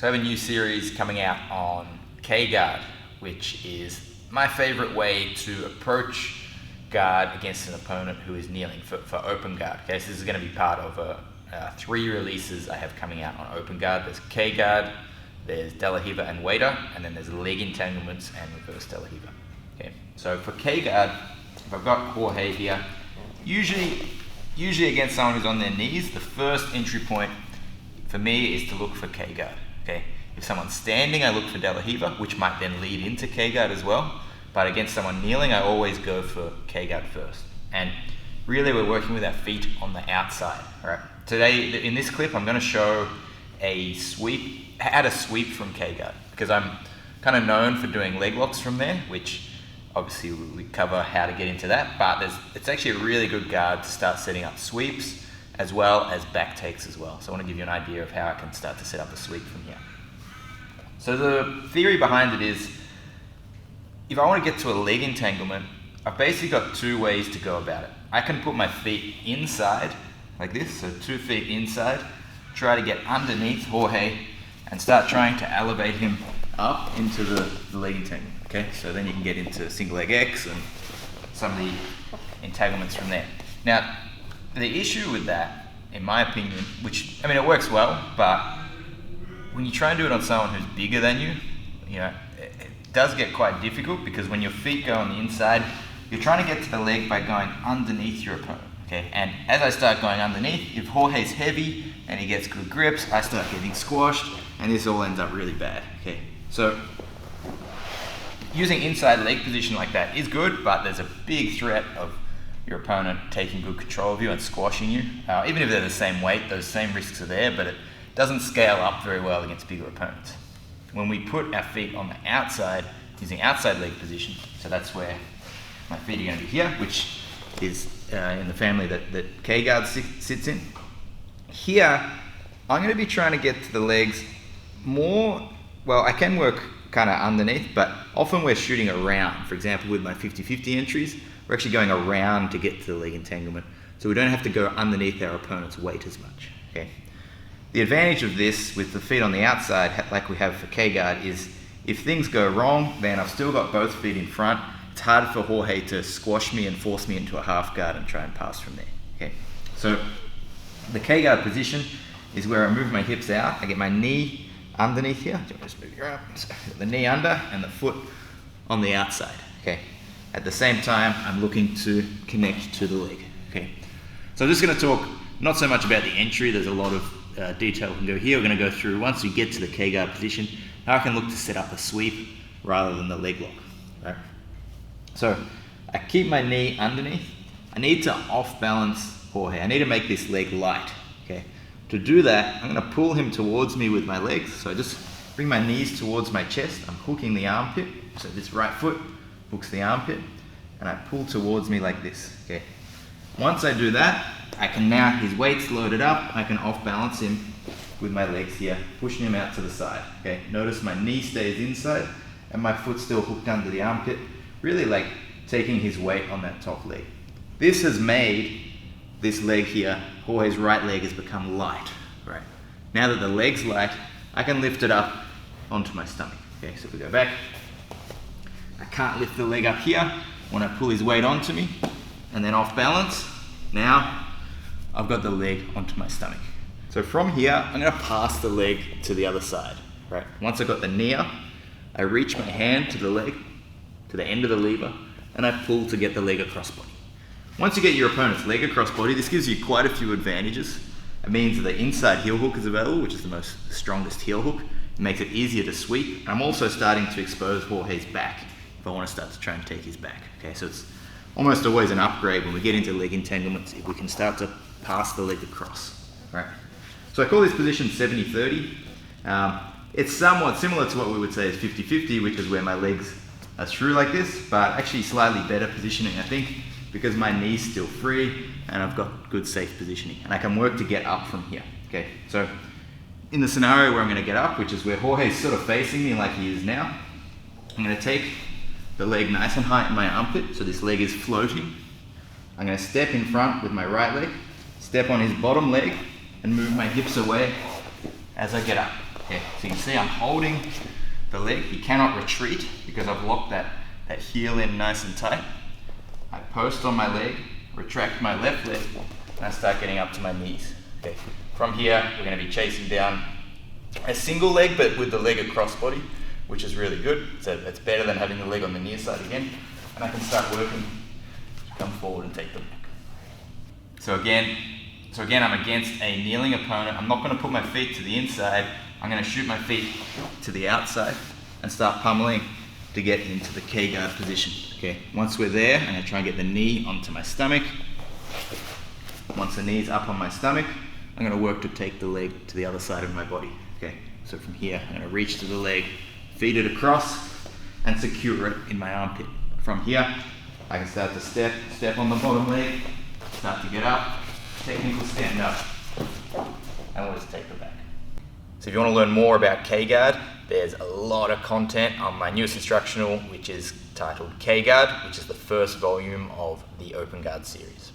So I have a new series coming out on K-guard, which is my favorite way to approach guard against an opponent who is kneeling for open guard. Okay, so this is going to be part of 3 releases I have coming out on open guard. There's K-guard, there's De La Riva and Waiter, and then there's leg entanglements and reverse De La Riva. Okay, so for K-guard, if I've got Jorge here, usually against someone who's on their knees, the first entry point for me is to look for K-guard. Okay, if someone's standing, I look for De La Riva, which might then lead into K-guard as well. But against someone kneeling, I always go for K-guard first. And really, we're working with our feet on the outside. All right. Today, in this clip, I'm going to show how to sweep from K-guard, because I'm kind of known for doing leg locks from there, which obviously we cover how to get into that. But it's actually a really good guard to start setting up sweeps, as well as back takes as well. So I want to give you an idea of how I can start to set up a sweep from here. So the theory behind it is, if I want to get to a leg entanglement, I've basically got 2 ways to go about it. I can put my feet inside, like this, so 2 feet inside, try to get underneath Jorge, and start trying to elevate him up into the leg entanglement. Okay, so then you can get into single leg X and some of the entanglements from there. Now, the issue with that, in my opinion, which, I mean, it works well, but when you try and do it on someone who's bigger than you, it does get quite difficult, because when your feet go on the inside, you're trying to get to the leg by going underneath your opponent. Okay, and as I start going underneath, if Jorge's heavy and he gets good grips, I start getting squashed, and this all ends up really bad. Okay, so using inside leg position like that is good, but there's a big threat of your opponent taking good control of you and squashing you. Even if they're the same weight, those same risks are there, but it doesn't scale up very well against bigger opponents. When we put our feet on the outside, using outside leg position, so that's where my feet are going to be here, which is in the family that K-guard sits in. Here, I'm going to be trying to get to the legs more, well, I can work kind of underneath, but often we're shooting around. For example, with my 50-50 entries, we're actually going around to get to the leg entanglement, so we don't have to go underneath our opponent's weight as much. Okay. The advantage of this with the feet on the outside, like we have for K-guard, is if things go wrong, then I've still got both feet in front. It's hard for Jorge to squash me and force me into a half guard and try and pass from there. Okay. So the K-guard position is where I move my hips out. I get my knee underneath here. Just move your arm. The knee under and the foot on the outside. Okay. At the same time, I'm looking to connect to the leg. Okay. So I'm just going to talk not so much about the entry. There's a lot of detail we can go here. We're going to go through, once we get to the K-guard position, how I can look to set up a sweep rather than the leg lock. Right? So I keep my knee underneath. I need to off balance Jorge. I need to make this leg light. Okay. To do that, I'm going to pull him towards me with my legs. So I just bring my knees towards my chest. I'm hooking the armpit. So this right foot hooks the armpit, and I pull towards me like this. Okay. Once I do that, I can now, his weight's loaded up, I can off balance him with my legs here, pushing him out to the side. Okay. Notice my knee stays inside and my foot's still hooked under the armpit, really like taking his weight on that top leg. This has made this leg here, Jorge's right leg, has become light. Right. Now that the leg's light, I can lift it up onto my stomach. Okay, so if we go back, I can't lift the leg up here when I pull his weight onto me, and then off balance. Now I've got the leg onto my stomach. So from here, I'm going to pass the leg to the other side. Right. Once I've got the knee up, I reach my hand to the leg, to the end of the lever, and I pull to get the leg across body. Once you get your opponent's leg across body, this gives you quite a few advantages. It means that the inside heel hook is available, which is the strongest heel hook. It makes it easier to sweep. And I'm also starting to expose Jorge's back if I want to start to try and take his back. Okay, so it's almost always an upgrade when we get into leg entanglements if we can start to pass the leg across. Right. So I call this position 70-30. It's somewhat similar to what we would say is 50-50, which is where my legs are through like this, but actually slightly better positioning, I think, because my knee's still free and I've got good safe positioning, and I can work to get up from here. Okay, so in the scenario where I'm going to get up, which is where Jorge's sort of facing me like he is now, I'm going to take the leg nice and high in my armpit, so this leg is floating. I'm going to step in front with my right leg, step on his bottom leg, and move my hips away as I get up. Okay, so you can see I'm holding the leg. You cannot retreat because I've locked that heel in nice and tight. I post on my leg, retract my left leg, and I start getting up to my knees. Okay. From here, we're going to be chasing down a single leg, but with the leg across body, which is really good. So it's better than having the leg on the near side again. And I can start working to come forward and take the back. So again, I'm against a kneeling opponent. I'm not going to put my feet to the inside. I'm going to shoot my feet to the outside and start pummeling to get into the K-guard position. Okay, once we're there, I'm going to try and get the knee onto my stomach. Once the knee's up on my stomach, I'm going to work to take the leg to the other side of my body. Okay, so from here, I'm going to reach to the leg, feed it across, and secure it in my armpit. From here, I can start to step on the bottom leg, start to get up, technical stand up, and we'll just take the back. So if you want to learn more about K-guard, there's a lot of content on my newest instructional, which is titled K-guard, which is the first volume of the Open Guard series.